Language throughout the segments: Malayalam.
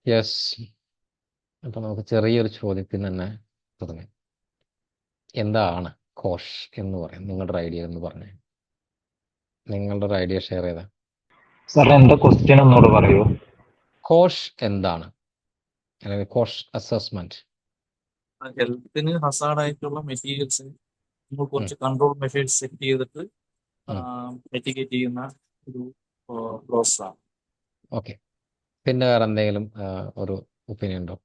യെസ്. അപ്പം നമുക്ക് ചെറിയൊരു ചോദ്യത്തിൽ തന്നെ തുടങ്ങാം. എന്താണ് കോഷ് എന്ന് പറയും? നിങ്ങളുടെ ഐഡിയ എന്ന് പറഞ്ഞേ. നിങ്ങളുടെ ഒരു ഐഡിയ ഷെയർ ചെയ്താ. സാർ എന്താ ക്വസ്റ്റ്യൻ ഒന്നുകൂടെ പറയൂ? കോഷ് എന്താണ്, അല്ലെങ്കിൽ കോഷ് അസസ്മെന്റ്? ഹെൽത്തിന് ഹസാർഡായിട്ടുള്ള മെറ്റീരിയൽസ് നമ്മൾ കുറച്ച് കൺട്രോൾ മെഷേഴ്സ് സെറ്റ് ചെയ്തിട്ട് മെറ്റിഗേറ്റ് ചെയ്യുന്ന ഒരു പ്രോസസ്സാണ്. ഓക്കെ. പിന്നെ വേറെ എന്തെങ്കിലും ഒരു ഒപ്പീനിയൻ ഉണ്ടോ?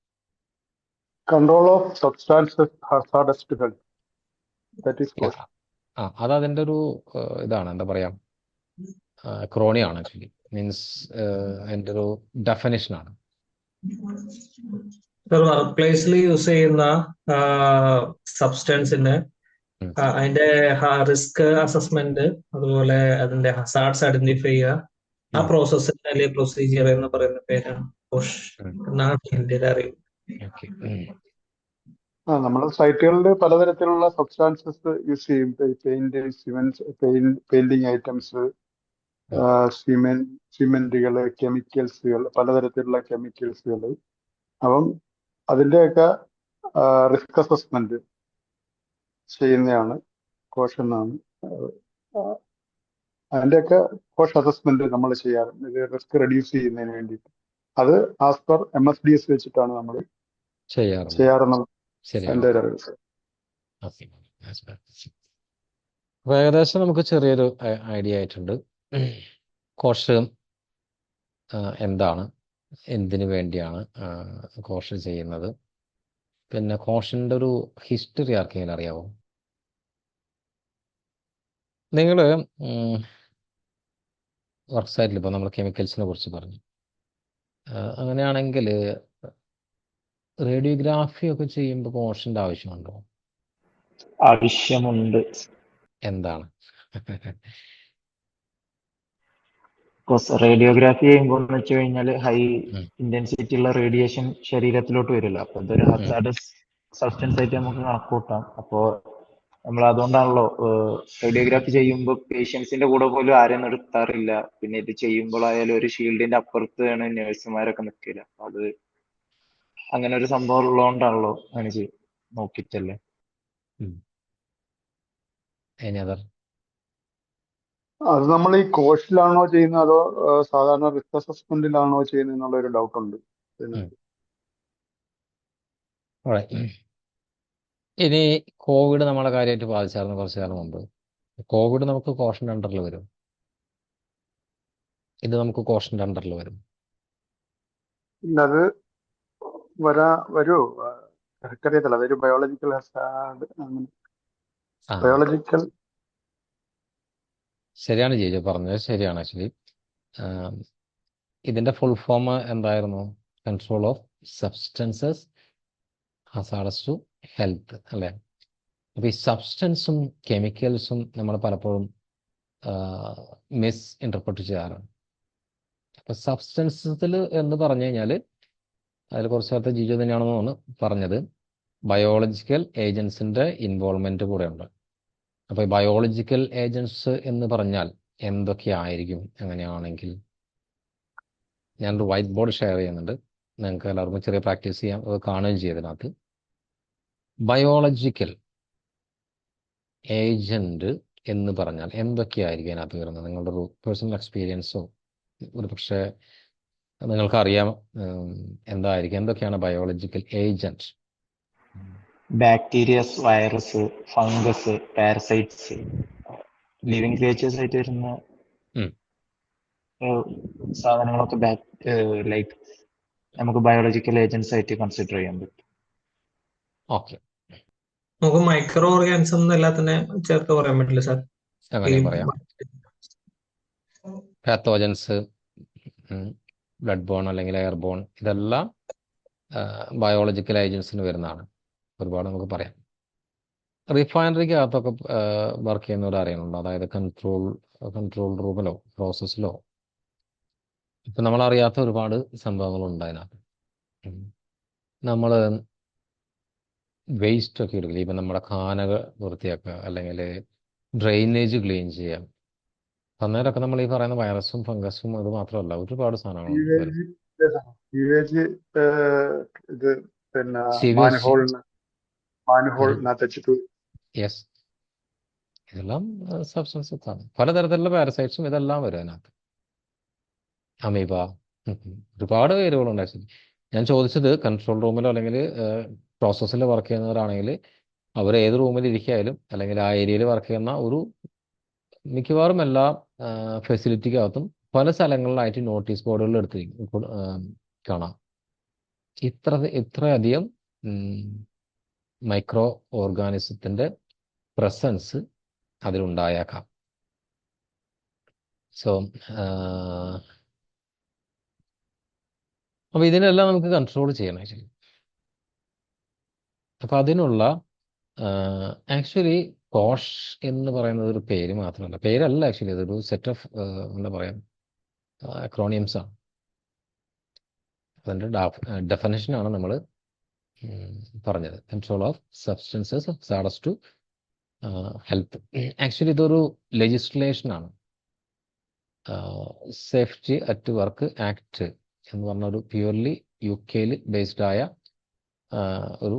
Control of substances hazardous to health. That is cost. അത് അതിൻ്റെ ഒരു ഇതാണ്, എന്താ പറയാ, ക്രോണിയാണ് ആക്ച്വലി. മീൻസ് അതിൻ്റെ ഒരു ഡെഫിനിഷനാണ്. വർക്ക് പ്ലേസിൽ യൂസ് ചെയ്യുന്ന സബ്സ്റ്റൻസിന് അതിന്റെ റിസ്ക് അസസ്മെന്റ്, അതുപോലെ അതിന്റെ ഹസാർഡ്സ് ഐഡന്റിഫൈ ചെയ്യുക, ആ പ്രോസസ്സിന് അല്ലെങ്കിൽ പ്രൊസീജിയർ എന്ന് പറയുന്ന പേരാണ് കോഷ് എന്നാണ് എന്റെ ഒരു അറിവ്. നമ്മുടെ സൈറ്റുകളിൽ പലതരത്തിലുള്ള സബ്സ്റ്റാൻസസ് യൂസ് ചെയ്യും. പെയിന്റിങ് ഐറ്റംസ്, സിമെന്റുകൾ, കെമിക്കൽസുകൾ, പലതരത്തിലുള്ള കെമിക്കൽസുകൾ. അപ്പം അതിൻ്റെയൊക്കെ റിസ്ക് അസസ്മെന്റ് ചെയ്യുന്നതാണ് കോഷ് എന്നാണ്. അതിൻ്റെയൊക്കെ കോഷ് അസസ്മെന്റ് നമ്മൾ ചെയ്യാറുണ്ട്, ഇത് റിസ്ക് റെഡ്യൂസ് ചെയ്യുന്നതിന് വേണ്ടിയിട്ട്. അത് ആസ് പെർ MSDS വെച്ചിട്ടാണ് നമ്മൾ ചെയ്യാറുള്ളത്. എൻ്റെ ഒരു അറിവ്. അപ്പോൾ ഏകദേശം നമുക്ക് ചെറിയൊരു ഐഡിയ ആയിട്ടുണ്ട്. കോഷ് എന്താണ്, എന്തിനു വേണ്ടിയാണ് കോഷ് ചെയ്യുന്നത്, പിന്നെ കോഷിൻ്റെ ഒരു ഹിസ്റ്ററി ആർക്കെങ്കിലും അറിയാവോ? നിങ്ങൾ വർക്ക് സൈറ്റിൽ ഇപ്പോൾ നമ്മൾ കെമിക്കൽസിനെ കുറിച്ച് പറഞ്ഞു. അങ്ങനെയാണെങ്കിൽ റേഡിയോഗ്രാഫി ഒക്കെ ചെയ്യുമ്പോൾ കോഷിൻ്റെ ആവശ്യമുണ്ടോ? ആവശ്യമുണ്ട്. എന്താണ്? റേഡിയോഗ്രാഫി ചെയ്യുമ്പോൾ എന്ന് വെച്ച് കഴിഞ്ഞാൽ ഹൈ ഇന്റൻസിറ്റി ഉള്ള റേഡിയേഷൻ ശരീരത്തിലോട്ട് വരില്ല. അപ്പൊ ഇതൊരു ഹസാർഡസ് സബ്സ്റ്റൻസ് ആയിട്ട് നമുക്ക് കണക്കൂട്ടാം. അപ്പോ നമ്മൾ അതുകൊണ്ടാണല്ലോ റേഡിയോഗ്രാഫി ചെയ്യുമ്പോൾ പേഷ്യൻസിന്റെ കൂടെ പോലും ആരെയും നിർത്താറില്ല. പിന്നെ ഇത് ചെയ്യുമ്പോഴായാലും ഒരു ഷീൽഡിന്റെ അപ്പുറത്താണ് നഴ്സുമാരൊക്കെ നിൽക്കില്ല. അത് അങ്ങനെ ഒരു സംഭവം ഉള്ളതുകൊണ്ടാണല്ലോ അങ്ങനെ നോക്കിയിട്ടല്ലേ. അത് നമ്മൾ ഈ കോഷിലാണോ ചെയ്യുന്നത് അതോ സാധാരണ റിസ്ക് അസസ്മെന്റിലാണോ ചെയ്യുന്നത് എന്നുള്ള ഒരു ഡൗട്ട് ഉണ്ട്. ഇനി കോവിഡ് നമ്മളെ കാര്യമായിട്ട് ബാധിച്ചായിരുന്നു കുറച്ചു കാലം മുമ്പ്. കോവിഡ് നമുക്ക് കോഷൻ്റെ അണ്ടറിൽ വരും, ഇത് നമുക്ക് കോഷൻ്റെ അണ്ടറിൽ വരും. അത് വരുമോ? എനിക്കറിയത്തില്ല. അതൊരു ബയോളജിക്കൽ ഹസാർഡ്. ബയോളജിക്കൽ ശരിയാണ് ജിജോ പറഞ്ഞത്, ശരിയാണ്. ആക്ച്വലി ഇതിൻ്റെ ഫുൾ ഫോം എന്തായിരുന്നു? Control of substances hazardous to health, അല്ലേ? അപ്പോൾ ഈ സബ്സ്റ്റൻസും കെമിക്കൽസും നമ്മൾ പലപ്പോഴും മിസ് ഇൻ്റർപ്രറ്റ് ചെയ്യാറാണ്. അപ്പോൾ സബ്സ്റ്റൻസസിൽ എന്ന് പറഞ്ഞു കഴിഞ്ഞാൽ അതിൽ കുറച്ച് നേരത്തെ ജിജോ തന്നെയാണെന്നാണ് പറഞ്ഞത്, ബയോളജിക്കൽ ഏജൻസിൻ്റെ ഇൻവോൾവ്മെൻറ്റ് കൂടെ ഉണ്ട്. അപ്പോൾ ഈ ബയോളജിക്കൽ ഏജൻസ് എന്ന് പറഞ്ഞാൽ എന്തൊക്കെയായിരിക്കും? അങ്ങനെയാണെങ്കിൽ ഞാനൊരു വൈറ്റ് ബോർഡ് ഷെയർ ചെയ്യുന്നുണ്ട്, നിങ്ങൾക്ക് എല്ലാവർക്കും ചെറിയ പ്രാക്ടീസ് ചെയ്യാം, അത് കാണുകയും ചെയ്തതിനകത്ത്. ബയോളജിക്കൽ ഏജന്റ് എന്ന് പറഞ്ഞാൽ എന്തൊക്കെയായിരിക്കും അതിനകത്ത് വരുന്നത്? നിങ്ങളുടെ ഒരു പേഴ്സണൽ എക്സ്പീരിയൻസോ ഒരു പക്ഷേ നിങ്ങൾക്കറിയാം എന്തായിരിക്കും, എന്തൊക്കെയാണ് biological agent? Bacterias, virus, fungus, parasites, living creatures ആയിട്ട് വരുന്ന സാധനങ്ങളൊക്കെ ലൈക്ക് നമുക്ക് ബയോളജിക്കൽ ഏജൻസ് ആയിട്ട് കൺസിഡർ ചെയ്യാൻ പറ്റും. ഓക്കെ, നമുക്ക് മൈക്രോ ഓർഗാനിസം എല്ലാത്തിനെ ചേർത്ത് പറയാൻ പറ്റില്ല സാർ? അങ്ങനെ പറയാം. പാത്തോജൻസ്, ബ്ലഡ് ബോൺ അല്ലെങ്കിൽ എയർ ബോൺ, ഇതെല്ലാം ബയോളജിക്കൽ ഏജൻസിന് വരുന്നതാണ്. ഒരുപാട് നമുക്ക് പറയാം. റിഫൈനറിക്കകത്തൊക്കെ വർക്ക് ചെയ്യുന്നവർ അറിയുന്നുണ്ടോ? അതായത് കൺട്രോൾ റൂമിലോ പ്രോസസ്സിലോ ഇപ്പം നമ്മളറിയാത്ത ഒരുപാട് സംഭവങ്ങളുണ്ട് അതിനകത്ത്. നമ്മൾ വേസ്റ്റ് ഒക്കെ എടുക്കില്ല, ഇപ്പം നമ്മുടെ കാനകൾ വൃത്തിയാക്കുക അല്ലെങ്കിൽ ഡ്രെയിനേജ് ക്ലീൻ ചെയ്യാം. അന്നേരമൊക്കെ നമ്മൾ ഈ പറയുന്ന വൈറസും ഫംഗസും അത് മാത്രമല്ല ഒരുപാട് സാധനങ്ങളുണ്ട്. UAG ഇത് പിന്നെ CVSG. മാൻഹോളിനകത്ത് H2 യെസ്, ഇതെല്ലാം സബ്സ്റ്റൻസസ് ആണ്. പലതരത്തിലുള്ള പാരസൈറ്റ്സും ഇതെല്ലാം വരും അതിനകത്ത്. അമീബ, ഒരുപാട് പേരുകളുണ്ട് ആക്ച്വലി. ഞാൻ ചോദിച്ചത് കൺട്രോൾ റൂമിലോ അല്ലെങ്കിൽ പ്രോസസ്സിൽ വർക്ക് ചെയ്യുന്നവരാണെങ്കിൽ അവർ ഏത് റൂമിൽ ഇരിക്കായാലും അല്ലെങ്കിൽ ആ ഏരിയയിൽ വർക്ക് ചെയ്യുന്ന ഒരു മിക്കവാറും എല്ലാ ഫെസിലിറ്റിക്കകത്തും പല സ്ഥലങ്ങളിലായിട്ട് നോട്ടീസ് ബോർഡുകൾ എടുത്തിരിക്കും കാണാം. ഇത്രയധികം മൈക്രോ ഓർഗാനിസത്തിൻ്റെ പ്രസൻസ് അതിലുണ്ടായേക്കാം. സോ അപ്പോൾ ഇതിനെല്ലാം നമുക്ക് കൺട്രോൾ ചെയ്യണം ആക്ച്വലി. അപ്പോൾ അതിനുള്ള ആക്ച്വലി കോഷ് എന്ന് പറയുന്നത് ഒരു പേര് മാത്രമല്ല, പേരല്ല ആക്ച്വലി, അതൊരു സെറ്റ് ഓഫ് എന്താ പറയുക അക്രോണിയംസ് ആണ്. അതിൻ്റെ ഡെഫിനേഷനാണ് നമ്മൾ പറഞ്ഞത്. Control of substances hazardous to health. Actually ഇതൊരു ലെജിസ്ലേഷനാണ്. സേഫ്റ്റി അറ്റ് വർക്ക് ആക്ട് എന്ന് പറഞ്ഞ ഒരു പ്യൂർലി UK ബേസ്ഡ് ആയ ഒരു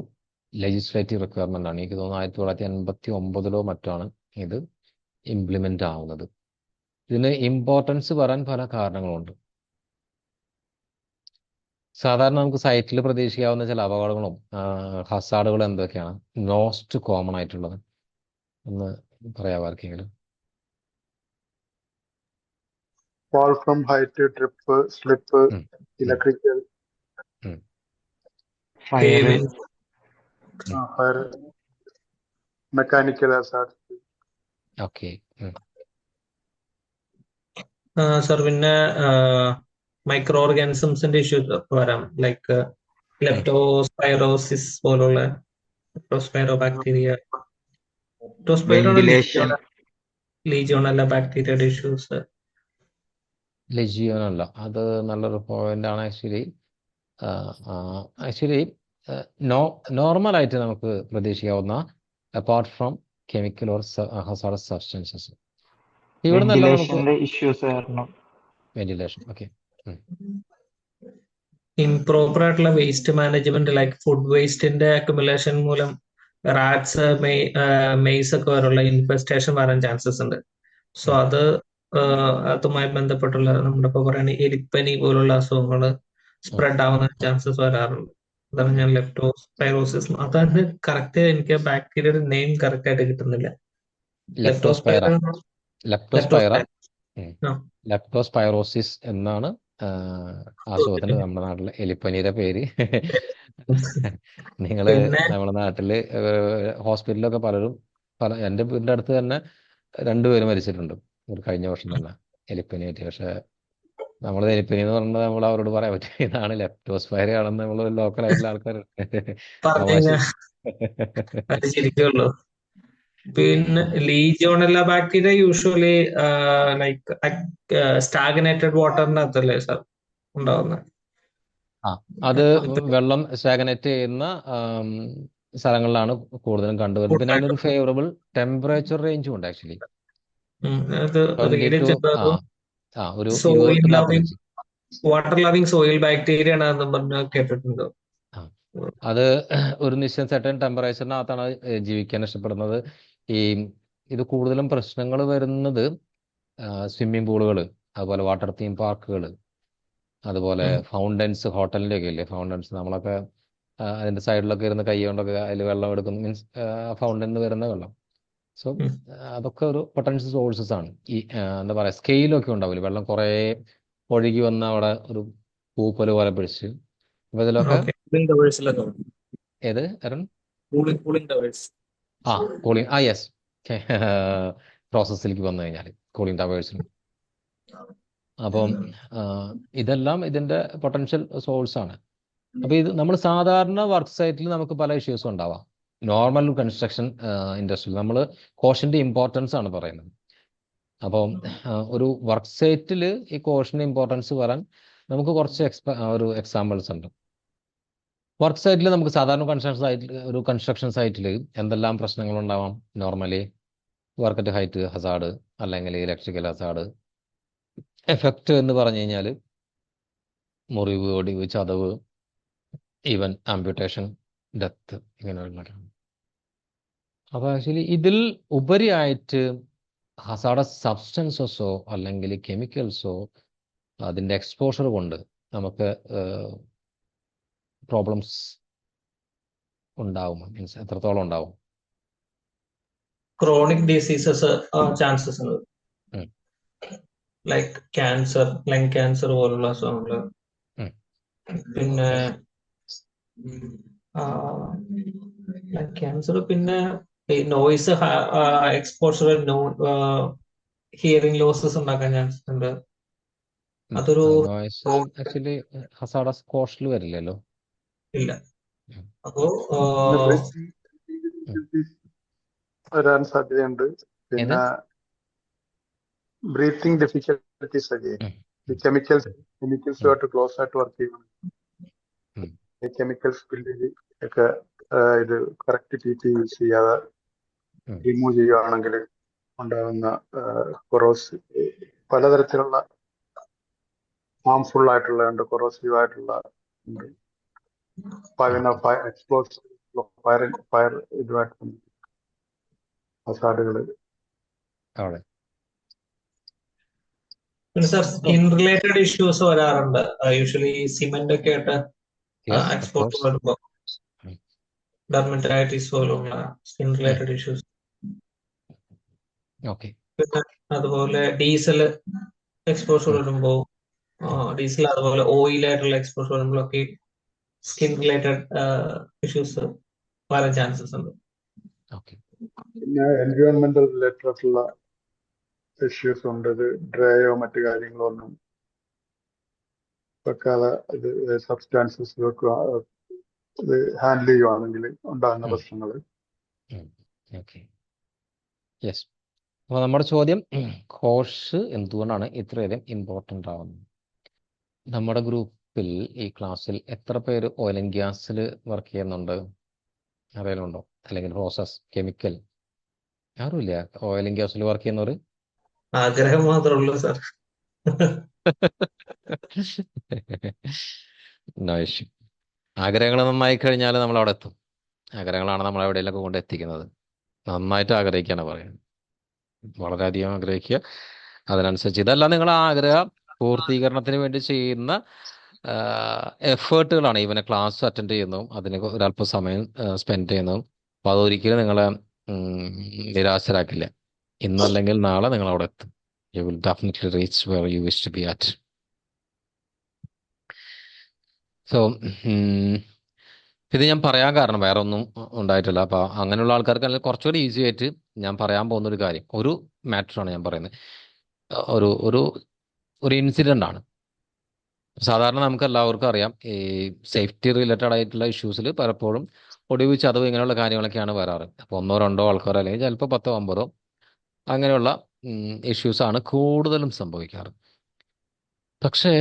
ലെജിസ്ലേറ്റീവ് റിക്വയർമെൻ്റ് ആണ്. എനിക്ക് തോന്നുന്നു 1989 മറ്റാണ് ഇത് ഇംപ്ലിമെൻ്റ് ആവുന്നത്. ഇതിന് ഇമ്പോർട്ടൻസ് വരാൻ പല കാരണങ്ങളുണ്ട്. സാധാരണ നമുക്ക് സൈറ്റിൽ പ്രതീക്ഷിക്കാവുന്ന ചില അപകടങ്ങളും ഹസാർഡുകളും എന്തൊക്കെയാണ് മോസ്റ്റ് കോമൺ ആയിട്ടുള്ളത് ഒന്ന് പറയാമോ ആർക്കെങ്കിലും? fall from height, trip, slip, electrical, fire, fire, mechanical hazard. Okay. Sir പിന്നെ മൈക്രോ ഓർഗാനിസംസിന്റെ ഇഷ്യൂസ് വരാം, ലൈക്ക് ലെപ്റ്റോസ്പൈറോസിസ് പോലുള്ള ലെപ്റ്റോസ്പൈറോ ബാക്ടീരിയ, വെന്റിലേഷൻ, ലീജിയോണല്ല ബാക്ടീരിയയുടെ ഇഷ്യൂസ്. ലെജിയോണല്ല, അത് നല്ലൊരു പോയിന്റ് ആണ് ആക്ച്വലി. ആക്ച്വലി നോർമലായിട്ട് നമുക്ക് പ്രതീക്ഷിക്കാവുന്ന apart from chemical or hazardous substances ഇവിടെ നിന്നല്ല നമുക്ക് വെന്റിലേഷന്റെ ഇഷ്യൂസ് കാരണം. വെന്റിലേഷൻ. ഓക്കെ. ഇംപ്രോപ്പർ ആയിട്ടുള്ള വേസ്റ്റ് മാനേജ്മെന്റ്, ലൈക്ക് ഫുഡ് വേസ്റ്റിന്റെ അക്യുമുലേഷൻ മൂലം റാറ്റ്സ്, മെയ്സ് ഒക്കെ വരെയുള്ള ഇൻഫെസ്റ്റേഷൻ വരാൻ ചാൻസസ് ഉണ്ട്. സോ അതുമായി ബന്ധപ്പെട്ടുള്ള നമ്മുടെ ഇപ്പൊ പറയുകയാണെങ്കിൽ എലിപ്പനി പോലുള്ള അസുഖങ്ങൾ സ്പ്രെഡ് ആവുന്ന ചാൻസസ് വരാറുണ്ട്. അതാണ് ഞാൻ ലെപ്റ്റോസ്പൈറോസിസ്, അതാണ് കറക്റ്റ്, എനിക്ക് ബാക്ടീരിയയുടെ നെയിം കറക്റ്റ് ആയിട്ട് കിട്ടുന്നില്ല. ലെപ്റ്റോസ്പൈറോസിസ് എന്നാണ് അസുഖത്തിന് നമ്മുടെ നാട്ടിലെ എലിപ്പനിയുടെ പേര്. നിങ്ങള് നമ്മുടെ നാട്ടില് ഹോസ്പിറ്റലിലൊക്കെ എൻ്റെ വീടിൻ്റെ അടുത്ത് തന്നെ 2 പേര് മരിച്ചിട്ടുണ്ട് ഒരു കഴിഞ്ഞ വർഷം തന്നെ എലിപ്പനിയായിട്ട്. പക്ഷെ നമ്മളത് എലിപ്പനി എന്ന് പറഞ്ഞാൽ നമ്മൾ അവരോട് പറയാൻ പറ്റും ഇതാണ് ലെപ്റ്റോസ്പൈറ ആണെന്ന് നമ്മൾ ലോക്കലായിട്ടുള്ള ആൾക്കാർ ശരിക്കുള്ളൂ. പിന്നെ legionella bacteria usually like stagnated വാട്ടറിനകത്തല്ലേ സാർ ഉണ്ടാവുന്നത്? അത് വെള്ളം സ്റ്റാഗ്നേറ്റ് ചെയ്യുന്ന സ്ഥലങ്ങളിലാണ് കൂടുതലും കണ്ടുവരുന്നത്. പിന്നെ അതിനൊരു ഫേവറബിൾ ടെമ്പറേച്ചർ റേഞ്ചും ഉണ്ട് actually. Water loving soil bacteria ആണെന്ന് പറഞ്ഞ് കേട്ടിട്ടുണ്ടോ? അത് ഒരു നിശ്ചിത സെർട്ടൻ ടെമ്പറേച്ചറിനകത്താണ് ജീവിക്കാൻ ഇഷ്ടപ്പെടുന്നത്. ഇത് കൂടുതലും പ്രശ്നങ്ങൾ വരുന്നത് സ്വിമ്മിംഗ് പൂളുകൾ, അതുപോലെ വാട്ടർ തീം പാർക്കുകൾ, അതുപോലെ ഫൗണ്ടൻസ്, ഹോട്ടലിൻ്റെ ഒക്കെ ഇല്ലേ ഫൗണ്ടൻസ്, നമ്മളൊക്കെ അതിൻ്റെ സൈഡിലൊക്കെ ഇരുന്ന് കൈ കൊണ്ടൊക്കെ അതിൽ വെള്ളം എടുക്കുന്നു, മീൻസ് ഫൗണ്ടനിൽ നിന്ന് വരുന്ന വെള്ളം. സോ അതൊക്കെ ഒരു പൊട്ടൻഷ്യൽ സോഴ്സസ് ആണ്. എന്താ പറയുക, സ്കെയിലൊക്കെ ഉണ്ടാവില്ല, വെള്ളം കുറേ ഒഴുകി വന്ന അവിടെ ഒരു പൂപ്പല് പോലെ പിടിച്ച്. അപ്പോൾ ഇതിലൊക്കെ ഏത് കൂളിംഗ് യെസ് പ്രോസസ്സിലേക്ക് വന്നു കഴിഞ്ഞാൽ കൂളിംഗ് ടവേഴ്സിന്. അപ്പം ഇതെല്ലാം ഇതിൻ്റെ പൊട്ടൻഷ്യൽ സോഴ്സ് ആണ്. അപ്പോൾ ഇത് നമ്മൾ സാധാരണ വർക്ക് സൈറ്റിൽ നമുക്ക് പല ഇഷ്യൂസും ഉണ്ടാവാം. നോർമൽ കൺസ്ട്രക്ഷൻ ഇൻഡസ്ട്രിയിൽ നമ്മൾ കോഷൻ്റെ ഇമ്പോർട്ടൻസ് ആണ് പറയുന്നത്. അപ്പം ഒരു വർക്ക് സൈറ്റിൽ ഈ കോഷൻ്റെ ഇമ്പോർട്ടൻസ് വരാൻ നമുക്ക് കുറച്ച് എക്സാമ്പിൾസ് ഉണ്ട്. വർക്ക് സൈറ്റിൽ നമുക്ക് സാധാരണ കൺസ്ട്രക്ഷൻ സൈറ്റിൽ എന്തെല്ലാം പ്രശ്നങ്ങളുണ്ടാവാം? Normally work at height hazard, അല്ലെങ്കിൽ ഇലക്ട്രിക്കൽ ഹസാർഡ്. എഫക്റ്റ് എന്ന് പറഞ്ഞു കഴിഞ്ഞാൽ മുറിവ്, ഒടിവ്, ചതവ്, ഈവൻ ആംപ്യൂട്ടേഷൻ, ഡെത്ത്, ഇങ്ങനെയുള്ള. അപ്പോൾ ആക്ച്വലി ഇതിൽ ഉപരിയായിട്ട് ഹസാർഡസ് സബ്സ്റ്റൻസസോ അല്ലെങ്കിൽ കെമിക്കൽസോ അതിൻ്റെ എക്സ്പോഷർ കൊണ്ട് നമുക്ക് പ്രോബ്ലംസ് ഉണ്ടാവും. മീൻസ് എത്രത്തോളം ഉണ്ടാവും? ക്രോണിക് ഡിസീസസ് ചാൻസസ് ഉണ്ട്, ഉം. ലൈക്ക് ക്യാൻസർ, ലങ് ക്യാൻസർ പോലുള്ള അസുഖങ്ങള്. ഉം. പിന്നെ ലങ് ക്യാൻസർ, പിന്നെ ഈ നോയ്സ് എക്സ്പോഷർ ഹിയറിംഗ് ലോസസ് ഉണ്ടാക്കാൻ ചാൻസ് ഉണ്ട്. അതൊരു നോയ്സ് ആക്ച്വലി ഹസാർഡസ് കോസ്റ്റിൽ വരില്ലല്ലോ. ഇല്ല. ഉം. അപ്പോ വരാൻ സാധ്യതയുണ്ട്. ഏത്? പിന്നെ ബ്രീത്തിങ് ഡിഫിക്കൽറ്റീസ് ഒക്കെ ഉം. ഈ കെമിക്കൽസുമായിട്ട് ക്ലോസ് ആയിട്ട് വർക്ക് ചെയ്യണം. ഉം. ഈ കെമിക്കൽ സ്പില്ലിൽ ഒക്കെ ഇത് കറക്റ്റ് PP യൂസ് ചെയ്യാതെ ഉം. റിമൂവ് ചെയ്യുകയാണെങ്കിൽ ഉണ്ടാകുന്ന കൊറോസ് പലതരത്തിലുള്ള ഹാംഫുൾ ആയിട്ടുള്ള ഉണ്ട്, കൊറോസീവ് ആയിട്ടുള്ള ഉണ്ട്. പിന്നെ എക്സ്പ്ലോസീവ് ഫയർ ഇതുമായിട്ട് ഹസാർഡുകൾ. അവിടെ പിന്നെ സാർ സ്കിൻ റിലേറ്റഡ് ഇഷ്യൂസ് വരാറുണ്ട്. യൂഷ്വലി സിമെന്റ് ഒക്കെ ആയിട്ട് യെസ്, ഓഫ് എക്സ്പോർട്ട് കോഴ്സ്. വരുമ്പോൾ ഡെർമറ്റൈറ്റിസ് പോലുള്ള സ്കിൻ റിലേറ്റഡ് ഇഷ്യൂസ്. ഓക്കെ. പിന്നെ അതുപോലെ ഡീസൽ എക്സ്പോഷർ വരുമ്പോൾ, ഡീസൽ അതുപോലെ ഓയിലായിട്ടുള്ള എക്സ്പോഷർ വരുമ്പോഴൊക്കെ സ്കിൻ റിലേറ്റഡ് ഇഷ്യൂസ് വരാൻ ചാൻസസ് ഉണ്ട്. ഓക്കെ. പിന്നെ എൻവയോൺമെന്റൽ റിലേറ്റഡ് ആയിട്ടുള്ള ഇഷ്യൂസ് ഉണ്ട്. ഇത് ഡ്രൈയോ മറ്റു കാര്യങ്ങളോ ഒന്നും വെക്കാതെ ഇത് സബ്സ്റ്റാൻസസ് വെക്കുക, ഇത് ഹാൻഡിൽ ചെയ്യുവാണെങ്കിൽ ഉണ്ടാകുന്ന പ്രശ്നങ്ങൾ. ഓക്കെ. യെസ്. അപ്പോൾ നമ്മുടെ ചോദ്യം, കോഴ്സ് എന്തുകൊണ്ടാണ് ഇത്രയധികം ഇമ്പോർട്ടൻ്റ് ആവുന്നത്? നമ്മുടെ ഗ്രൂപ്പിൽ ഈ ക്ലാസ്സിൽ എത്ര പേര് ഓയിൽ ആൻഡ് ഗ്യാസിൽ വർക്ക് ചെയ്യുന്നുണ്ട്? ആരെങ്കിലും ഉണ്ടോ? അല്ലെങ്കിൽ പ്രോസസ് കെമിക്കൽ? ആരുമില്ല ഓയിൽ ആൻഡ് ഗ്യാസിൽ വർക്ക് ചെയ്യുന്നവർ? ആഗ്രഹം മാത്രമേ ഉള്ളൂ സാർ. ആഗ്രഹങ്ങൾ നന്നായി കഴിഞ്ഞാൽ നമ്മൾ അവിടെ എത്തും. ആഗ്രഹങ്ങളാണ് നമ്മൾ എവിടെയെങ്കിലൊക്കെ കൊണ്ട് എത്തിക്കുന്നത്. നന്നായിട്ട് ആഗ്രഹിക്കാണ് പറയുന്നത്. വളരെയധികം ആഗ്രഹിക്കുക. അതിനനുസരിച്ച് ഇതെല്ലാം നിങ്ങൾ ആഗ്രഹ പൂർത്തീകരണത്തിന് വേണ്ടി ചെയ്യുന്ന എഫേർട്ടുകളാണ്. ഇവനെ ക്ലാസ് അറ്റൻഡ് ചെയ്യുന്നതും അതിന് ഒരല്പം സമയം സ്പെൻഡ് ചെയ്യുന്നതും. അപ്പോൾ അതൊരിക്കലും നിങ്ങളെ നിരാശരാക്കില്ല. ഇന്നല്ലെങ്കിൽ നാളെ നിങ്ങൾ അവിടെ എത്തും. You will definitely reach where you wish to be at. So ഇത് ഞാൻ പറയാൻ കാരണം വേറെ ഒന്നും ഉണ്ടായിട്ടില്ല. അപ്പോൾ അങ്ങനെയുള്ള ആൾക്കാർക്ക് അല്ലെങ്കിൽ കുറച്ചുകൂടി ഈസി ആയിട്ട് ഞാൻ പറയാൻ പോകുന്ന ഒരു കാര്യം, ഒരു മാറ്ററാണ് ഞാൻ പറയുന്നത്. ഒരു ഒരു ഒരു ഇൻസിഡൻ്റ് ആണ്. സാധാരണ നമുക്ക് എല്ലാവർക്കും അറിയാം, ഈ സേഫ്റ്റി റിലേറ്റഡ് ആയിട്ടുള്ള ഇഷ്യൂസിൽ പലപ്പോഴും ഒടിവ്, ചതവ് ഇങ്ങനെയുള്ള കാര്യങ്ങളൊക്കെയാണ് വരാറ്. അപ്പോൾ 1-2 ആൾക്കാർ അല്ലെങ്കിൽ ചിലപ്പോൾ 10-9 അങ്ങനെയുള്ള ഇഷ്യൂസാണ് കൂടുതലും സംഭവിക്കാറ്. പക്ഷേ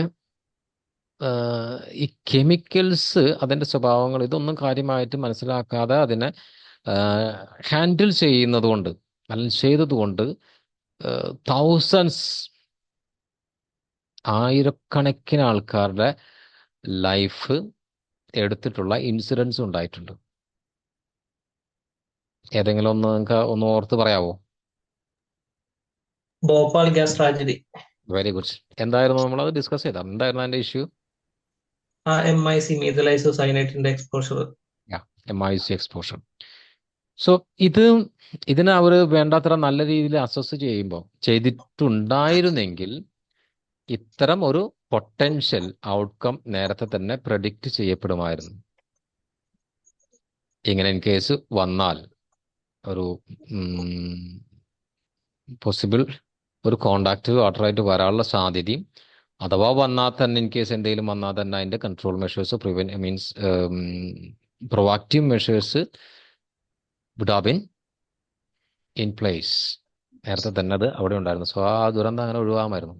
ഈ കെമിക്കൽസ്, അതിൻ്റെ സ്വഭാവങ്ങൾ ഇതൊന്നും കാര്യമായിട്ട് മനസ്സിലാക്കാതെ അതിനെ ഹാൻഡിൽ ചെയ്യുന്നത് കൊണ്ട് അല്ലെങ്കിൽ ചെയ്തതുകൊണ്ട് ആയിരക്കണക്കിന് ആൾക്കാരുടെ ലൈഫ് എടുത്തിട്ടുള്ള ഇൻസിഡൻസ് ഉണ്ടായിട്ടുണ്ട്. ഏതെങ്കിലും ഒന്ന് നിങ്ങൾക്ക് ഒന്ന് ഓർത്ത് പറയാവോ? Bhopal gas tragedy. Very good. എന്തായിരുന്നു നമ്മളത് ഡിസ്കസ് ചെയ്താൽ? എന്തായിരുന്നു അതിൻ്റെ ഇഷ്യൂ? MIC മീഥൈൽ ഐസോസയനേറ്റിന്റെ എക്സ്പോഷർ. MIC exposure. സോ ഇതിനെ അവർ വേണ്ടത്ര നല്ല രീതിയിൽ അസസ് ചെയ്തിട്ടുണ്ടായിരുന്നെങ്കിൽ ഇത്തരം ഒരു പൊട്ടൻഷ്യൽ ഔട്ട്കം നേരത്തെ തന്നെ പ്രഡിക്റ്റ് ചെയ്യപ്പെടുമായിരുന്നു. ഇങ്ങനെ ഇൻ കേസ് വന്നാൽ ഒരു പോസിബിൾ ഒരു കോണ്ടാക്റ്റ് വാട്ടറായിട്ട് വരാനുള്ള സാധ്യതയും, അഥവാ വന്നാൽ തന്നെ ഇൻ കേസ് എന്തെങ്കിലും വന്നാൽ തന്നെ അതിൻ്റെ control measures, means proactive measures would have been in place. നേരത്തെ തന്നെ അത് അവിടെ ഉണ്ടായിരുന്നു. സോ ആ ദുരന്തം അങ്ങനെ ഒഴിവാകുമായിരുന്നു.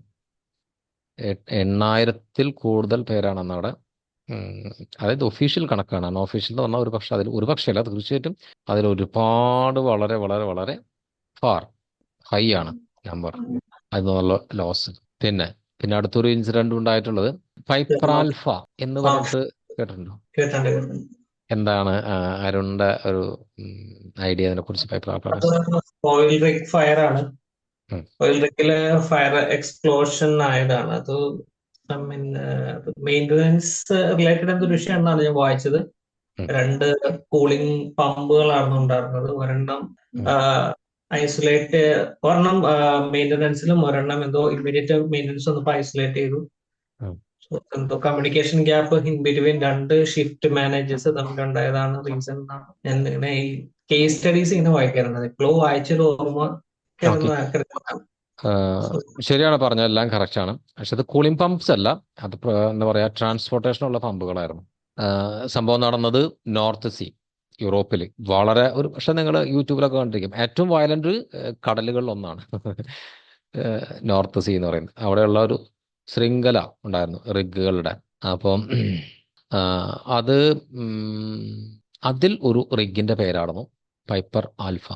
8,000-ൽ കൂടുതൽ പേരാണ് അന്ന് അവിടെ. അതായത് ഒഫീഷ്യൽ കണക്കാണ്. അൺഒഫീഷ്യൽ എന്ന് പറഞ്ഞാൽ ഒരു പക്ഷേ അല്ല, തീർച്ചയായിട്ടും അതിൽ ഒരുപാട് വളരെ വളരെ വളരെ ഫാർ ഹൈ ആണ് നമ്പർ. അതിനുള്ള ലോസ്. പിന്നെ അടുത്തൊരു ഇൻസിഡന്റ് ഉണ്ടായിട്ടുള്ളത് പൈപ്പർ ആൽഫ എന്ന് ആ, പറഞ്ഞിട്ട് കേട്ടിട്ടുണ്ടോ? കേട്ടിട്ടുണ്ട്. എന്താണ് അരുണിന്റെ ഒരു ഐഡിയ അതിനെ കുറിച്ച്? പൈപ്പർ ആൽഫ അത് ഓയിൽ റിഗ് ഫയർ ആണ്. ഉം. ഓയിൽ റിഗില് ഫയർ എക്സ്പ്ലോഷൻ ആയതാണ്. അത് മെയിൻ്റനൻസ് റിലേറ്റഡ് എന്തൊരു വിഷയം എന്നാണ് ഞാൻ വായിച്ചത്. ഉം. 2 കൂളിംഗ് പമ്പുകളാണ് ഉണ്ടായിരുന്നത്. ഒരെണ്ണം ഉം. ഐസൊലേറ്റ്, ഒരെണ്ണം മെയിൻ്റനൻസിലും ഒരെണ്ണം എന്തോ ഇമ്മീഡിയറ്റ് മെയിൻ്റനൻസ് വന്നപ്പോൾ ഐസൊലേറ്റ് ചെയ്തു. ഉം. So, എന്തോ communication gap in between 2 shift managers തമ്മിലുണ്ടായതാണ് റീസൺ എന്നാണ് ഞാൻ ഇങ്ങനെ ഈ കേസ് സ്റ്റഡീസ് ഇങ്ങനെ വായിക്കാറുണ്ട്. ഇപ്പോഴും വായിച്ചൊരു ഓർമ്മ ഓക്കെ, ശരിയാണ് പറഞ്ഞത്, എല്ലാം കറക്റ്റ് ആണ്. പക്ഷെ അത് കൂളിംഗ് പമ്പ്സ് അല്ല, അത് എന്താ പറയാ, ട്രാൻസ്പോർട്ടേഷനുള്ള പമ്പുകളായിരുന്നു. സംഭവം നടന്നത് നോർത്ത് സീ, യൂറോപ്പിൽ. വളരെ ഒരു, പക്ഷെ നിങ്ങൾ യൂട്യൂബിലൊക്കെ കണ്ടിരിക്കും, ഏറ്റവും വയലന്റ് കടലുകളിൽ ഒന്നാണ് നോർത്ത് സീ എന്ന് പറയുന്നത്. അവിടെയുള്ള ഒരു ശൃംഖല ഉണ്ടായിരുന്നു റിഗുകളുടെ. അപ്പം അത് അതിൽ ഒരു റിഗിന്റെ പേരായിരുന്നു പൈപ്പർ ആൽഫ.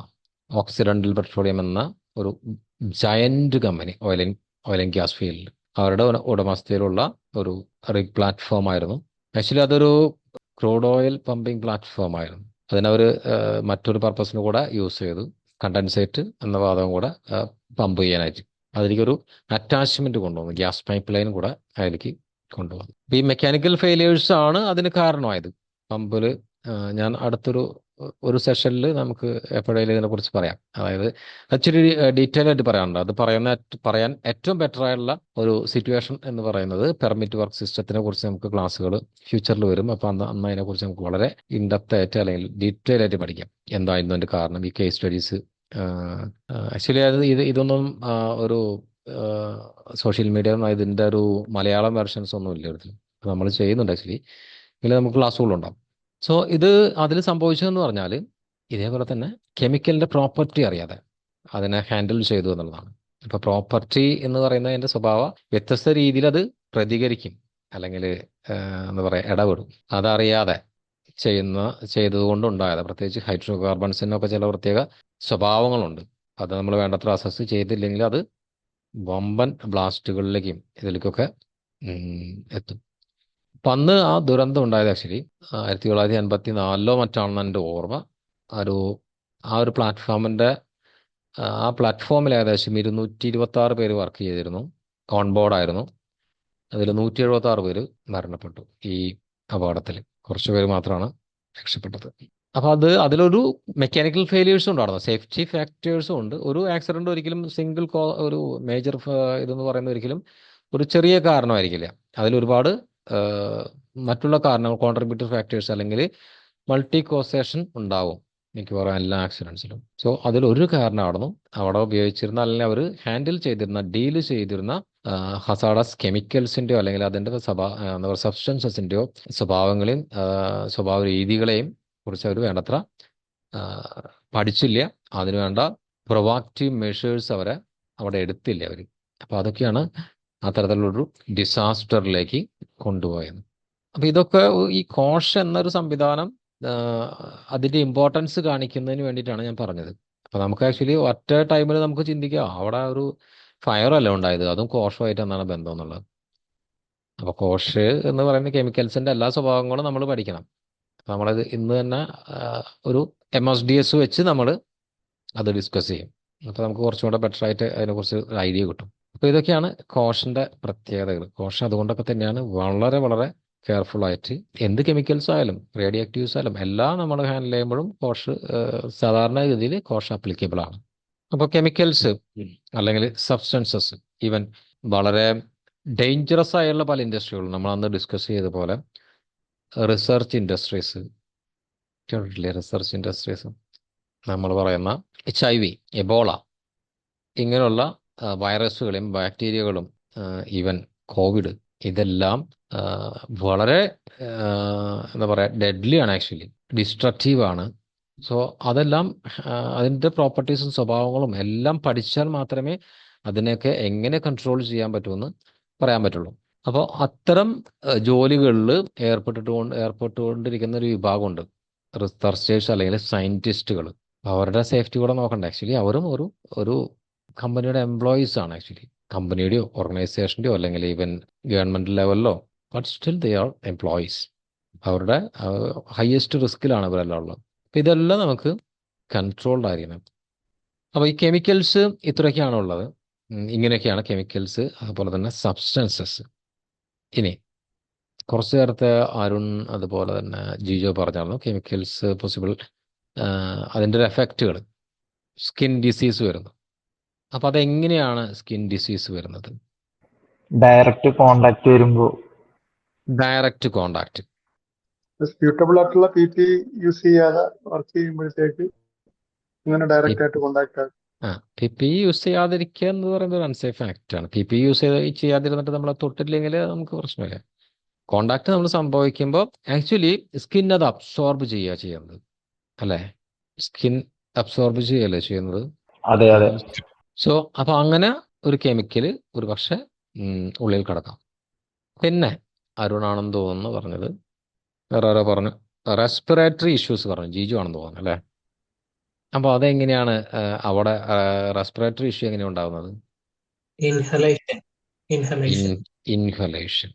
ഓക്സിഡന്റൽ പെട്രോളിയം എന്ന ഒരു giant company, oil and gas field, അവരുടെ ഉടമസ്ഥയിലുള്ള ഒരു റിഗ് പ്ലാറ്റ്ഫോം ആയിരുന്നു. ആക്ച്വലി അതൊരു ക്രൂഡ് ഓയിൽ പമ്പിംഗ് പ്ലാറ്റ്ഫോം ആയിരുന്നു. അതിനവർ മറ്റൊരു പർപ്പസിന് കൂടെ യൂസ് ചെയ്തു, കണ്ടൻസേറ്റ് എന്ന വാതകം കൂടെ പമ്പ് ചെയ്യാനായിട്ട്. അതിലേക്കൊരു അറ്റാച്ച്മെന്റ് കൊണ്ടുവന്നു, ഗ്യാസ് പൈപ്പ് ലൈൻ കൂടെ അതിലേക്ക് കൊണ്ടുവന്നു. ഈ മെക്കാനിക്കൽ ഫെയിലിയേഴ്സ് ആണ് അതിന് കാരണമായത് പമ്പിൽ. ഞാൻ ഒരു സെഷനിൽ നമുക്ക് എപ്പോഴേലും ഇതിനെക്കുറിച്ച് പറയാം. അതായത് ഇച്ചിരി ഡീറ്റെയിൽ ആയിട്ട് പറയാനുണ്ട്. അത് പറയാൻ ഏറ്റവും ബെറ്റർ ആയിട്ടുള്ള ഒരു സിറ്റുവേഷൻ എന്ന് പറയുന്നത് പെർമിറ്റ് വർക്ക് സിസ്റ്റത്തിനെ കുറിച്ച് നമുക്ക് ക്ലാസ്സുകൾ ഫ്യൂച്ചറിൽ വരും. അപ്പോൾ അന്ന് അതിനെക്കുറിച്ച് നമുക്ക് വളരെ ഇൻഡെപ്ത് ആയിട്ട് അല്ലെങ്കിൽ ഡീറ്റെയിൽ ആയിട്ട് പഠിക്കാം, എന്തായിരുന്നു അതിൻ്റെ കാരണം. ഈ കേസ് സ്റ്റഡീസ് ആക്ച്വലി ഇതൊന്നും ഒരു സോഷ്യൽ മീഡിയ ഇതിൻ്റെ ഒരു മലയാളം വെർഷൻസ് ഒന്നും ഇല്ല ഇതിൽ. നമ്മൾ ചെയ്യുന്നുണ്ട് ആക്ച്വലി, ഇതിൽ നമുക്ക് ക്ലാസ്സുകളുണ്ടാവും. സോ ഇത് അതിൽ സംഭവിച്ചതെന്ന് പറഞ്ഞാൽ ഇതേപോലെ തന്നെ കെമിക്കലിൻ്റെ പ്രോപ്പർട്ടി അറിയാതെ അതിനെ ഹാൻഡിൽ ചെയ്തു എന്നുള്ളതാണ്. ഇപ്പോൾ പ്രോപ്പർട്ടി എന്ന് പറയുന്നത് അതിൻ്റെ സ്വഭാവം വ്യത്യസ്ത രീതിയിൽ അത് പ്രതികരിക്കും, അല്ലെങ്കിൽ എന്താ പറയുക, ഇടപെടും. അതറിയാതെ ചെയ്തതുകൊണ്ടുണ്ടായത്, പ്രത്യേകിച്ച് ഹൈഡ്രോ കാർബൺസിനൊക്കെ ചില പ്രത്യേക സ്വഭാവങ്ങളുണ്ട്. അത് നമ്മൾ വേണ്ടത്ര അസസ് ചെയ്തില്ലെങ്കിൽ അത് വമ്പൻ ബ്ലാസ്റ്റുകളിലേക്കും ഇതിലേക്കൊക്കെ എത്തും. അപ്പം അന്ന് ആ ദുരന്തം ഉണ്ടായത് ആക്ച്വലി 1984 മറ്റാണെന്ന് എൻ്റെ ഓർമ്മ. ആ ഒരു പ്ലാറ്റ്ഫോമിൻ്റെ ആ പ്ലാറ്റ്ഫോമിൽ ഏകദേശം 226 പേര് വർക്ക് ചെയ്തിരുന്നു, ഓൺ ബോർഡായിരുന്നു. അതിൽ 176 പേര് മരണപ്പെട്ടു ഈ അപകടത്തിൽ. കുറച്ച് പേര് മാത്രമാണ് രക്ഷപ്പെട്ടത്. അപ്പോൾ അതിലൊരു മെക്കാനിക്കൽ ഫെയിലിയേഴ്സും ഉണ്ടായിരുന്നു, സേഫ്റ്റി ഫാക്ടേഴ്സും ഉണ്ട്. ഒരു ആക്സിഡന്റ് ഒരിക്കലും ഒരു മേജർ ഇതെന്ന് പറയുന്നത് ഒരിക്കലും ഒരു ചെറിയ കാരണമായിരിക്കില്ല. അതിലൊരുപാട് മറ്റുള്ള കാരണങ്ങൾ, കോൺട്രിബ്യൂട്ടർ ഫാക്ടേഴ്സ് അല്ലെങ്കിൽ മൾട്ടി കോസേഷൻ ഉണ്ടാവും മിക്കവാറും എല്ലാ ആക്സിഡൻസിലും. സോ അതിലൊരു കാരണമായിരുന്നു അവിടെ ഉപയോഗിച്ചിരുന്ന, അല്ലെങ്കിൽ അവർ ഡീല് ചെയ്തിരുന്ന ഹസാഡസ് കെമിക്കൽസിൻ്റെയോ അല്ലെങ്കിൽ അതിൻ്റെ എന്താ പറയുക സബ്സ്റ്റൻസസിൻ്റെയോ സ്വഭാവങ്ങളെയും സ്വഭാവ രീതികളെയും കുറിച്ച് അവർ വേണ്ടത്ര പഠിച്ചില്ല. അതിനുവേണ്ട പ്രൊവാക്റ്റീവ് മെഷേഴ്സ് അവിടെ എടുത്തില്ല അവർ. അപ്പോൾ അതൊക്കെയാണ് അത്തരത്തിലുള്ളൊരു ഡിസാസ്റ്ററിലേക്ക് കൊണ്ടുപോയത്. അപ്പോൾ ഇതൊക്കെ ഈ കോഷ് എന്നൊരു സംവിധാനം അതിൻ്റെ ഇമ്പോർട്ടൻസ് കാണിക്കുന്നതിന് വേണ്ടിയിട്ടാണ് ഞാൻ പറഞ്ഞത്. അപ്പോൾ നമുക്ക് ആക്ച്വലി ഒറ്റ ടൈമിൽ നമുക്ക് ചിന്തിക്കാം, അവിടെ ഒരു ഫയർ അല്ല ഉണ്ടായത്, അതും കോഷുമായിട്ട് എന്താണ് ബന്ധം എന്നുള്ളത്. അപ്പോൾ കോഷ് എന്ന് പറയുന്ന കെമിക്കൽസിൻ്റെ എല്ലാ സ്വഭാവങ്ങളും നമ്മൾ പഠിക്കണം. നമ്മളത് ഇന്ന് തന്നെ ഒരു MSDS വെച്ച് നമ്മൾ അത് ഡിസ്കസ് ചെയ്യും. അപ്പോൾ നമുക്ക് കുറച്ചും കൂടെ ബെറ്റർ ആയിട്ട് അതിനെക്കുറിച്ച് ഒരു ഐഡിയ കിട്ടും. അപ്പോൾ ഇതൊക്കെയാണ് കോഷിൻ്റെ പ്രത്യേകതകൾ. കോഷ് അതുകൊണ്ടൊക്കെ തന്നെയാണ് വളരെ വളരെ കെയർഫുൾ ആയിട്ട് എന്ത് കെമിക്കൽസ് ആയാലും റേഡിയോ ആക്റ്റീവ്സ് ആയാലും എല്ലാം നമ്മൾ ഹാൻഡിൽ ചെയ്യുമ്പോഴും കോഷ് സാധാരണഗതിയിൽ കോഷ് ആപ്ലിക്കബിൾ ആണ്. അപ്പോൾ കെമിക്കൽസ് അല്ലെങ്കിൽ സബ്സ്റ്റൻസസ്, ഈവൻ വളരെ ഡേഞ്ചറസ് ആയുള്ള പല ഇൻഡസ്ട്രികളും നമ്മൾ അന്ന് ഡിസ്കസ് ചെയ്ത പോലെ റിസർച്ച് ഇൻഡസ്ട്രീസ് കേട്ടിട്ടില്ലേ? റിസർച്ച് ഇൻഡസ്ട്രീസ് നമ്മൾ പറയുന്ന HIV, എബോള, ഇങ്ങനെയുള്ള വൈറസുകളും ബാക്ടീരിയകളും ഈവൻ കോവിഡ്, ഇതെല്ലാം വളരെ എന്താ പറയുക, ഡെഡ്ലി ആണ്, ആക്ച്വലി ഡിസ്ട്രക്റ്റീവ് ആണ്. സോ അതെല്ലാം അതിൻ്റെ പ്രോപ്പർട്ടീസും സ്വഭാവങ്ങളും എല്ലാം പഠിച്ചാൽ മാത്രമേ അതിനെയൊക്കെ എങ്ങനെ കൺട്രോൾ ചെയ്യാൻ പറ്റുമെന്ന് പറയാൻ പറ്റുള്ളൂ. അപ്പോൾ അത്തരം ജോലികളിൽ ഏർപ്പെട്ടുകൊണ്ടിരിക്കുന്ന ഒരു വിഭാഗമുണ്ട്, റിസർച്ചേഴ്സ് അല്ലെങ്കിൽ സയൻറ്റിസ്റ്റുകൾ. അവരുടെ സേഫ്റ്റി കൂടെ നോക്കണ്ട. ആക്ച്വലി അവരും ഒരു കമ്പനിയുടെ എംപ്ലോയീസ് ആണ് ആക്ച്വലി. കമ്പനിയുടെയോ ഓർഗനൈസേഷൻ്റെയോ അല്ലെങ്കിൽ ഈവൻ ഗവൺമെൻറ് ലെവലിലോ, but still they are employees. അവരുടെ ഹയസ്റ്റ് റിസ്കിലാണ് ഇവരെല്ലാം ഉള്ളത്. അപ്പം ഇതെല്ലാം നമുക്ക് കൺട്രോൾഡ് ആയിരിക്കണം. അപ്പോൾ ഈ കെമിക്കൽസ് ഇത്രയൊക്കെയാണ് ഉള്ളത്. ഇങ്ങനെയൊക്കെയാണ് കെമിക്കൽസ്, അതുപോലെ തന്നെ സബ്സ്റ്റൻസസ്. ഇനി കുറച്ച് നേരത്തെ അരുൺ അതുപോലെ തന്നെ ജിജോ പറഞ്ഞായിരുന്നു കെമിക്കൽസ് പോസിബിൾ അതിൻ്റെ ഒരു എഫക്റ്റുകൾ, സ്കിൻ ഡിസീസ് വരുന്നു. അപ്പോൾ അതെങ്ങനെയാണ് സ്കിൻ ഡിസീസ് വരുന്നത്? ഡയറക്റ്റ് കോണ്ടാക്ട് വരുമ്പോൾ. Direct contact. സ്യൂട്ടബിൾ ആയിട്ടുള്ള PP യൂസ് ചെയ്യാതെ വർക്ക് ചെയ്യുമ്പോഴത്തേക്ക് ഇങ്ങനെ ഡയറക്റ്റ് ആയിട്ട് കോണ്ടാക്ട് ആകും. PP യൂസ് ചെയ്യാതിരിക്കുക എന്ന് പറയുന്നത് ഒരു അൺസേഫ് ആക്റ്റാണ്. PP യൂസ് ചെയ്യാതിരുന്നിട്ട് നമ്മളെ തൊട്ടില്ലെങ്കിൽ നമുക്ക് പ്രശ്നമില്ല. കോണ്ടാക്ട് നമ്മൾ സംഭവിക്കുമ്പോൾ ആക്ച്വലി സ്കിൻ അത് അബ്സോർബ് ചെയ്യുന്നത്, അല്ലേ? സ്കിൻ അബ്സോർബ് ചെയ്യല്ലേ ചെയ്യുന്നത്. അതെ അതെ. സോ അപ്പോൾ അങ്ങനെ ഒരു കെമിക്കൽ ഒരു പക്ഷെ ഉള്ളിൽ കിടക്കാം. പിന്നെ അരുണാണെന്ന് തോന്നുന്നു പറഞ്ഞത്, വേറെ ആരോ പറഞ്ഞു റെസ്പിറേറ്ററി ഇഷ്യൂസ് പറഞ്ഞു, ജിജു ആണെന്ന് തോന്നുന്നു അല്ലേ? അപ്പോൾ അതെങ്ങനെയാണ് അവിടെ റെസ്പിറേറ്ററി ഇഷ്യൂ എങ്ങനെയാണ് ഉണ്ടാകുന്നത്? ഇൻഹലേഷൻ. ഇൻഹലേഷൻ.